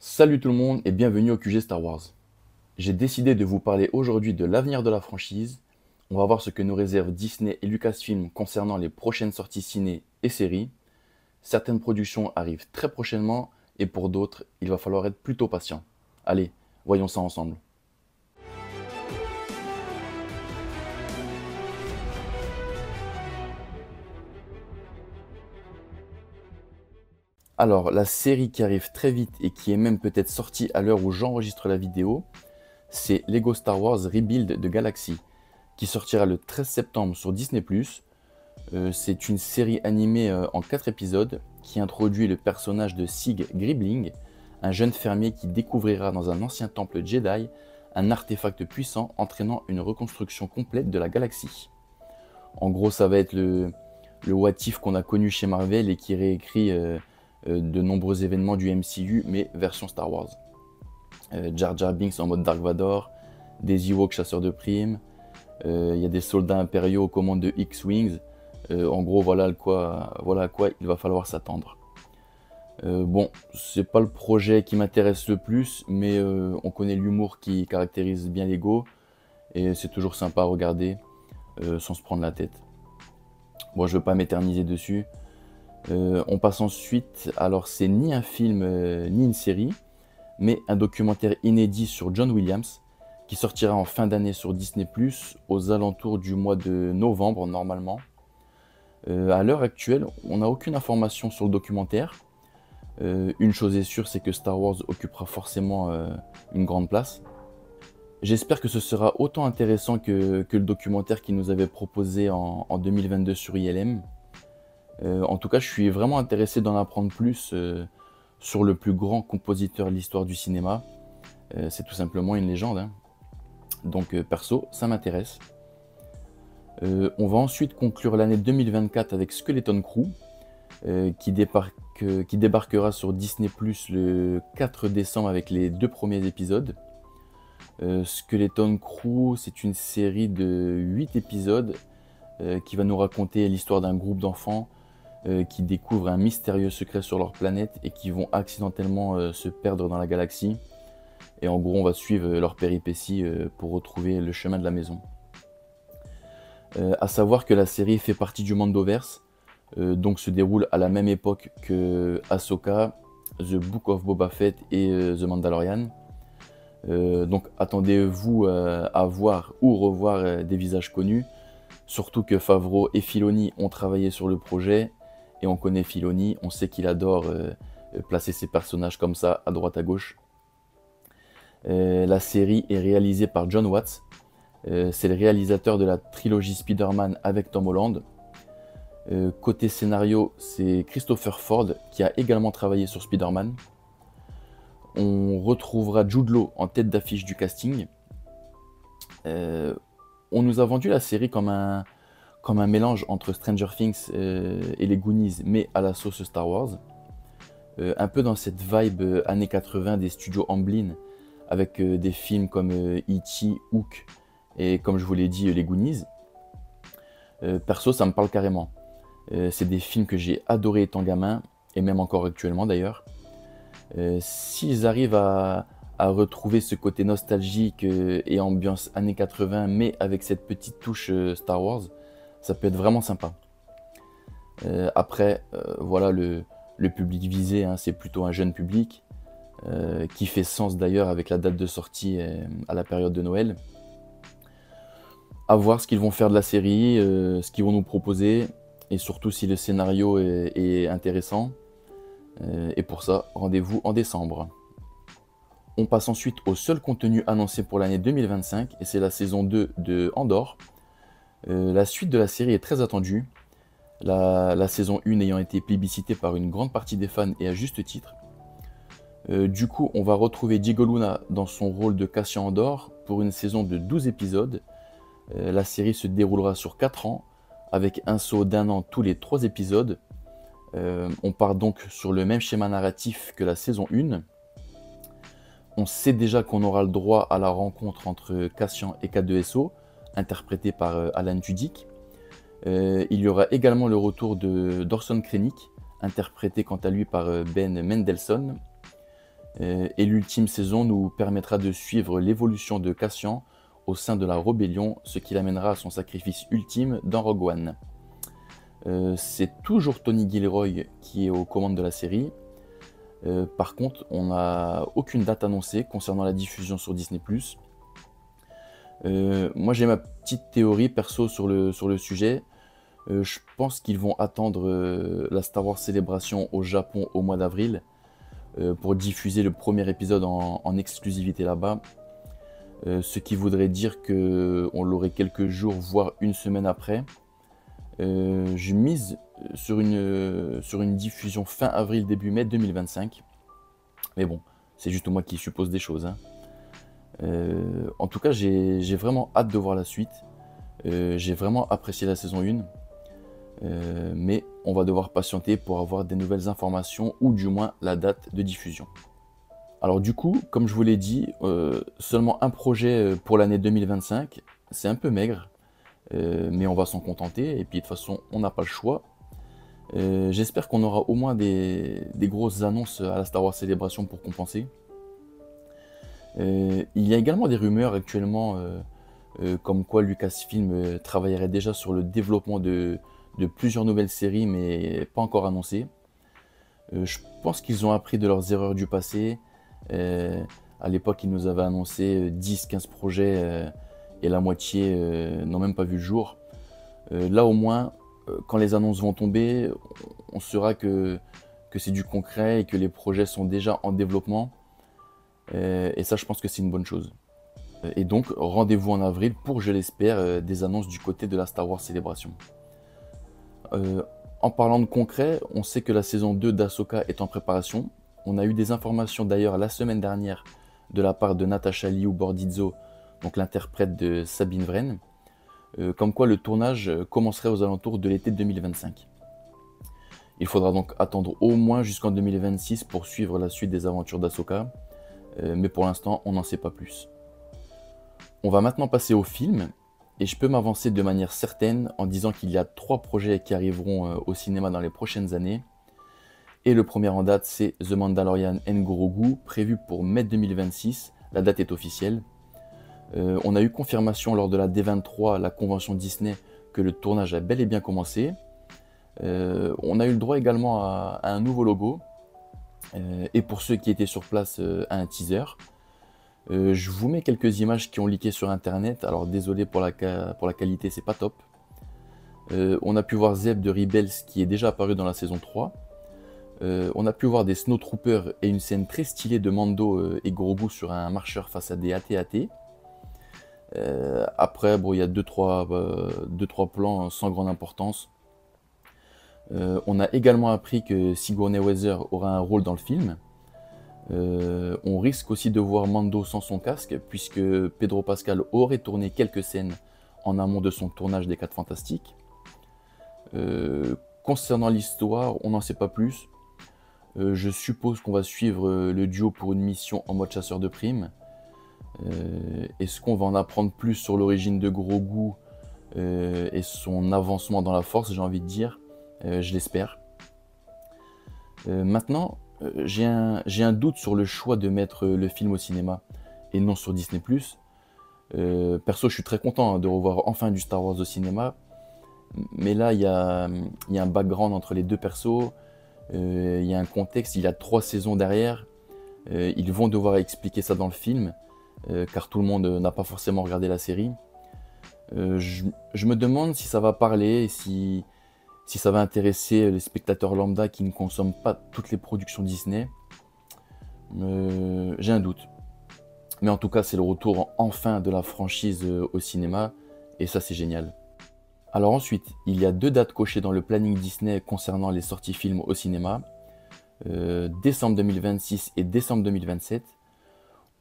Salut tout le monde et bienvenue au QG Star Wars. J'ai décidé de vous parler aujourd'hui de l'avenir de la franchise. On va voir ce que nous réservent Disney et Lucasfilm concernant les prochaines sorties ciné et séries. Certaines productions arrivent très prochainement et pour d'autres, il va falloir être plutôt patient. Allez, voyons ça ensemble. Alors, la série qui arrive très vite et qui est même peut-être sortie à l'heure où j'enregistre la vidéo, c'est Lego Star Wars Rebuild de Galaxy, qui sortira le 13 septembre sur Disney+. C'est une série animée en 4 épisodes qui introduit le personnage de Sig Griebling, un jeune fermier qui découvrira dans un ancien temple Jedi un artefact puissant entraînant une reconstruction complète de la galaxie. En gros, ça va être le what if qu'on a connu chez Marvel et qui réécrit de nombreux événements du MCU, mais version Star Wars. Jar Jar Binks en mode Dark Vador, des Ewoks chasseurs de primes, il y a des soldats impériaux aux commandes de X-Wings. En gros, voilà à quoi il va falloir s'attendre. Bon, c'est pas le projet qui m'intéresse le plus, mais on connaît l'humour qui caractérise bien Lego, et c'est toujours sympa à regarder sans se prendre la tête. Bon, je veux pas m'éterniser dessus. On passe ensuite, alors c'est ni un film ni une série, mais un documentaire inédit sur John Williams, qui sortira en fin d'année sur Disney+, aux alentours du mois de novembre normalement. À l'heure actuelle, on n'a aucune information sur le documentaire. Une chose est sûre, c'est que Star Wars occupera forcément une grande place. J'espère que ce sera autant intéressant que le documentaire qu'il nous avait proposé en 2022 sur ILM. En tout cas, je suis vraiment intéressé d'en apprendre plus sur le plus grand compositeur de l'histoire du cinéma. C'est tout simplement une légende, hein. Donc perso, ça m'intéresse. On va ensuite conclure l'année 2024 avec Skeleton Crew, qui débarquera sur Disney Plus le 4 décembre avec les 2 premiers épisodes. Skeleton Crew, c'est une série de 8 épisodes qui va nous raconter l'histoire d'un groupe d'enfants qui découvrent un mystérieux secret sur leur planète et qui vont accidentellement se perdre dans la galaxie. Et en gros, on va suivre leurs péripéties pour retrouver le chemin de la maison. À savoir que la série fait partie du Mandoverse, donc se déroule à la même époque que Ahsoka, The Book of Boba Fett et The Mandalorian. Donc attendez-vous à voir ou revoir des visages connus, surtout que Favreau et Filoni ont travaillé sur le projet, et on connaît Filoni, on sait qu'il adore placer ses personnages comme ça, à droite à gauche. La série est réalisée par John Watts. C'est le réalisateur de la trilogie Spider-Man avec Tom Holland. Côté scénario, c'est Christopher Ford qui a également travaillé sur Spider-Man. On retrouvera Jude Law en tête d'affiche du casting. On nous a vendu la série comme un mélange entre Stranger Things et les Goonies, mais à la sauce Star Wars. Un peu dans cette vibe années 80 des studios Amblin, avec des films comme E.T., Hook, et comme je vous l'ai dit, les Goonies. Perso, ça me parle carrément. C'est des films que j'ai adorés étant gamin, et même encore actuellement d'ailleurs. S'ils arrivent à retrouver ce côté nostalgique et ambiance années 80, mais avec cette petite touche Star Wars, ça peut être vraiment sympa. Après, voilà, le public visé, hein, c'est plutôt un jeune public, qui fait sens d'ailleurs avec la date de sortie à la période de Noël. À voir ce qu'ils vont faire de la série, ce qu'ils vont nous proposer, et surtout si le scénario est intéressant. Et pour ça, rendez-vous en décembre. On passe ensuite au seul contenu annoncé pour l'année 2025, et c'est la saison 2 de Andor. La suite de la série est très attendue, la saison 1 ayant été plébiscitée par une grande partie des fans et à juste titre. Du coup, on va retrouver Diego Luna dans son rôle de Cassian Andor pour une saison de 12 épisodes. La série se déroulera sur 4 ans, avec un saut d'1 an tous les 3 épisodes. On part donc sur le même schéma narratif que la saison 1. On sait déjà qu'on aura le droit à la rencontre entre Cassian et K2SO, interprété par Alan Tudyk. Il y aura également le retour de d'Orson Krennic, interprété quant à lui par Ben Mendelsohn. Et l'ultime saison nous permettra de suivre l'évolution de Cassian au sein de la rébellion, ce qui l'amènera à son sacrifice ultime dans Rogue One. C'est toujours Tony Gilroy qui est aux commandes de la série. Par contre, on n'a aucune date annoncée concernant la diffusion sur Disney+. Moi j'ai ma petite théorie perso sur le sujet. Je pense qu'ils vont attendre la Star Wars Célébration au Japon au mois d'avril pour diffuser le premier épisode en exclusivité là-bas. Ce qui voudrait dire qu'on l'aurait quelques jours, voire une semaine après. Je mise sur une diffusion fin avril, début mai 2025. Mais bon, c'est juste moi qui suppose des choses, hein. En tout cas, j'ai vraiment hâte de voir la suite. J'ai vraiment apprécié la saison 1. Mais on va devoir patienter pour avoir des nouvelles informations ou du moins la date de diffusion. Alors du coup, comme je vous l'ai dit, seulement un projet pour l'année 2025, c'est un peu maigre, mais on va s'en contenter et puis de toute façon on n'a pas le choix. J'espère qu'on aura au moins des grosses annonces à la Star Wars Célébration pour compenser. Il y a également des rumeurs actuellement comme quoi Lucasfilm travaillerait déjà sur le développement de plusieurs nouvelles séries, mais pas encore annoncées. Je pense qu'ils ont appris de leurs erreurs du passé. À l'époque, ils nous avaient annoncé 10-15 projets et la moitié n'ont même pas vu le jour. Là, au moins, quand les annonces vont tomber, on saura que c'est du concret et que les projets sont déjà en développement. Et ça, je pense que c'est une bonne chose. Et donc, rendez-vous en avril pour, je l'espère, des annonces du côté de la Star Wars Célébration. En parlant de concret, on sait que la saison 2 d'Ahsoka est en préparation. On a eu des informations d'ailleurs la semaine dernière de la part de Natasha Liu Bordizzo, donc l'interprète de Sabine Wren, comme quoi le tournage commencerait aux alentours de l'été 2025. Il faudra donc attendre au moins jusqu'en 2026 pour suivre la suite des aventures d'Ahsoka, mais pour l'instant on n'en sait pas plus. On va maintenant passer au film, et je peux m'avancer de manière certaine en disant qu'il y a 3 projets qui arriveront au cinéma dans les prochaines années. Et le premier en date, c'est The Mandalorian and Grogu, prévu pour mai 2026. La date est officielle. On a eu confirmation lors de la D23, la convention Disney, que le tournage a bel et bien commencé. On a eu le droit également à un nouveau logo. Et pour ceux qui étaient sur place, à un teaser. Je vous mets quelques images qui ont leaké sur internet. Alors désolé pour la qualité, c'est pas top. On a pu voir Zeb de Rebels qui est déjà apparu dans la saison 3. On a pu voir des Snowtroopers et une scène très stylée de Mando et Grogu sur un marcheur face à des AT-AT. Après, bon, il y a 2-3 plans sans grande importance. On a également appris que Sigourney Weaver aura un rôle dans le film. On risque aussi de voir Mando sans son casque, puisque Pedro Pascal aurait tourné quelques scènes en amont de son tournage des 4 Fantastiques. Concernant l'histoire, on n'en sait pas plus. Je suppose qu'on va suivre le duo pour une mission en mode chasseur de primes. Est-ce qu'on va en apprendre plus sur l'origine de Grogu et son avancement dans la force, j'ai envie de dire. Je l'espère. Maintenant, j'ai un doute sur le choix de mettre le film au cinéma et non sur Disney+. Perso, je suis très content de revoir enfin du Star Wars au cinéma. Mais là, il y a un background entre les deux persos. Il y a un contexte, il y a 3 saisons derrière. Ils vont devoir expliquer ça dans le film, car tout le monde n'a pas forcément regardé la série. Je me demande si ça va parler, si ça va intéresser les spectateurs lambda qui ne consomment pas toutes les productions Disney. J'ai un doute. Mais en tout cas, c'est le retour enfin de la franchise au cinéma, et ça c'est génial. Alors ensuite, il y a 2 dates cochées dans le planning Disney concernant les sorties films au cinéma. Décembre 2026 et décembre 2027.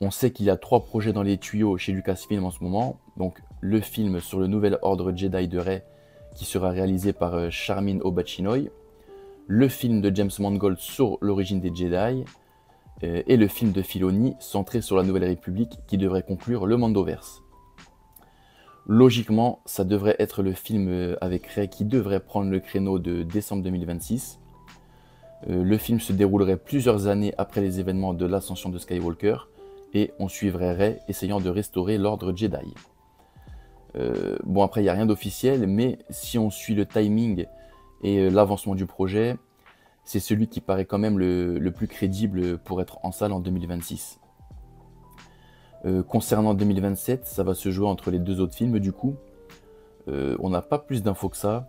On sait qu'il y a 3 projets dans les tuyaux chez Lucasfilm en ce moment. Donc le film sur le nouvel ordre Jedi de Rey, qui sera réalisé par Charmin Obachinoy, le film de James Mangold sur l'origine des Jedi, et le film de Filoni centré sur la Nouvelle République qui devrait conclure le Mandoverse. Logiquement, ça devrait être le film avec Rey qui devrait prendre le créneau de décembre 2026. Le film se déroulerait plusieurs années après les événements de l'ascension de Skywalker, et on suivrait Rey essayant de restaurer l'ordre Jedi. Bon, après, il n'y a rien d'officiel, mais si on suit le timing et l'avancement du projet, c'est celui qui paraît quand même le plus crédible pour être en salle en 2026. Concernant 2027, ça va se jouer entre les deux autres films du coup. On n'a pas plus d'infos que ça.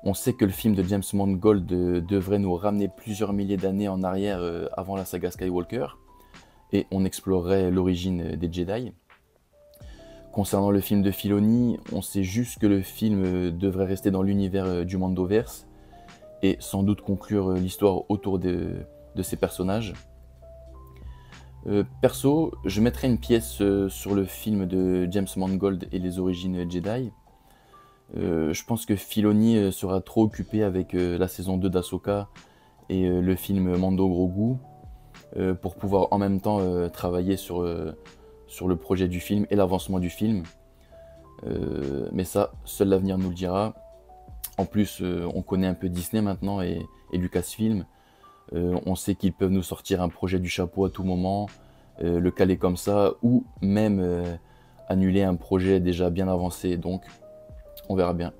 On sait que le film de James Mangold devrait nous ramener plusieurs milliers d'années en arrière avant la saga Skywalker, et on explorerait l'origine des Jedi. Concernant le film de Filoni, on sait juste que le film devrait rester dans l'univers du Mandoverse et sans doute conclure l'histoire autour de ces personnages. Perso, je mettrais une pièce sur le film de James Mangold et les origines Jedi. Je pense que Filoni sera trop occupé avec la saison 2 d'Ahsoka et le film Mando Grogu pour pouvoir en même temps travailler sur le projet du film et l'avancement du film. Mais ça, seul l'avenir nous le dira. En plus, on connaît un peu Disney maintenant et Lucasfilm. On sait qu'ils peuvent nous sortir un projet du chapeau à tout moment, le caler comme ça, ou même annuler un projet déjà bien avancé. Donc, on verra bien.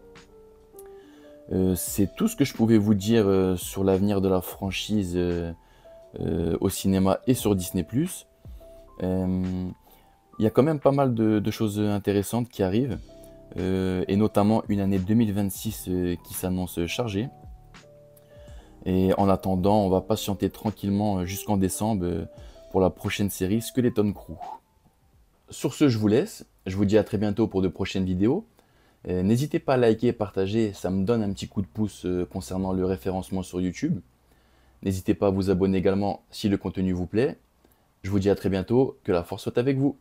C'est tout ce que je pouvais vous dire sur l'avenir de la franchise au cinéma et sur Disney+. Il y a quand même pas mal de choses intéressantes qui arrivent, et notamment une année 2026 qui s'annonce chargée. Et en attendant, on va patienter tranquillement jusqu'en décembre pour la prochaine série Skeleton Crew. Sur ce, je vous laisse. Je vous dis à très bientôt pour de prochaines vidéos. N'hésitez pas à liker et partager, ça me donne un petit coup de pouce concernant le référencement sur YouTube. N'hésitez pas à vous abonner également si le contenu vous plaît. Je vous dis à très bientôt, que la force soit avec vous.